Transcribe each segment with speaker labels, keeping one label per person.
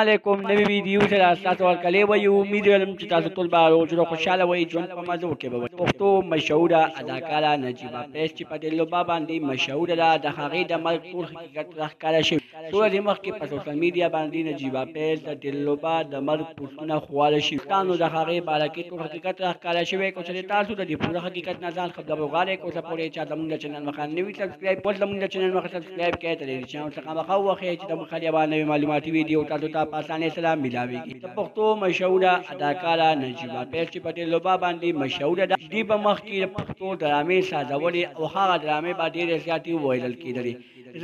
Speaker 1: علیکم نوی ویډیو سره تاسو ورکلې وایو امید لرم چې تاسو ټول به روز خوشاله وئ ژوند په مزو کې به پښتو مشهوره اداکاره نجیبه پیس چې په دلوبا باندې مشهوره ده د هغې د مرګ ټول حقیقت راښکاره شوی څو ورځې مخکې په سوشل میډیا باندې نجیبه پیس د دلوبا د مرګ پوسټونه خپاره شوي نو د هغې باره کې ټول حقیقت راښکاره شوی که چې تاسو د دې پوره حقیقت نه ځان خبر وغواړئ که اوسه پورې چا زموږ د چینل مخه نوي سبسکرایب کړئ زموږ د چینل مخه سبسکرایب کړئ ته د دې چینل څخه مخه ووهئ چې د موږ یوه نوې معلوماتي ویډیو تاسو ته په اسانۍ سره ملاویږي د پښتو مشهوره اداکاره نجیبه پیس چې په دلوبا باندې مشهوره ده دې به مخکې د پښتو ډرامې سازولې او هغه ډرامې به ډېرې زیاتې وویل کېدلې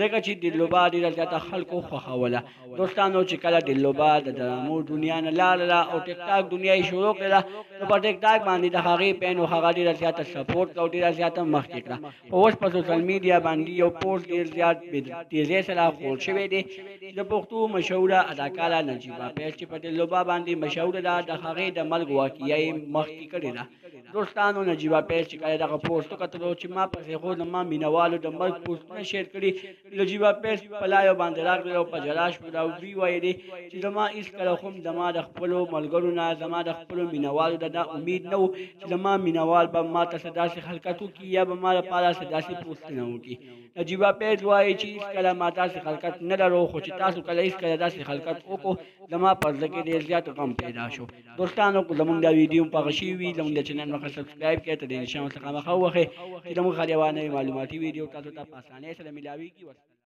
Speaker 1: ځکه چې دلوبا ډېره زیاته خلکو خوښوله دوستانو چې کله دلوبا د ډرامو دنیا نه لاړله او ټیک ټاک دنیا یې شروع کړله نو په ټیک ټاک باندې د هغې پین او هغه ډېره زیاته سپورټ او ډېره زیاته مخکې کړه خو اوس په سوشل میډیا باندې یو پوسټ ډېر زیات تیزۍ سره خپور شوی دی د پښتو مشهوره اداکاره نجیبه پیس چې په دلوبا باندې مشهوره ده د هغې د مرګ واقعه یې مخکې کړې ده دوستانو نجیبه پیس چې کله دغه پوسټ وکتلو چې ما پسې خو زما مینهوالو د مرګ پوسټونه شیر کړي نجیبه پیس په لایو باندې راغله او په ژړا شوه او دوی ویلې چې زما هېڅکله هم زما د خپلو ملګرو نه زما د خپلو مینهوالو د دا امید نه و چې زما مینهوال به ما ته څه داسې حرکت وکړي یا به ما لپاره څه داسې پوسټونه وکړي نجیبه پیس وایي چې هېڅکله ما داسې حرکت نه لرو خو چې تاسو کله هېڅکله داسې حرکت وکړو زما په زړه کې ډېر زیات غم پیدا شو دوستانو که زموږ دا ویډیو خوښه شوي وي زموږ د چینل مخه سبسکرایب کړئ ته د نشان څخه مخه ووهئ چې زموږ هر یوه نوې معلوماتي ویډیو تاسو ته په اسانۍ سره ملاویږي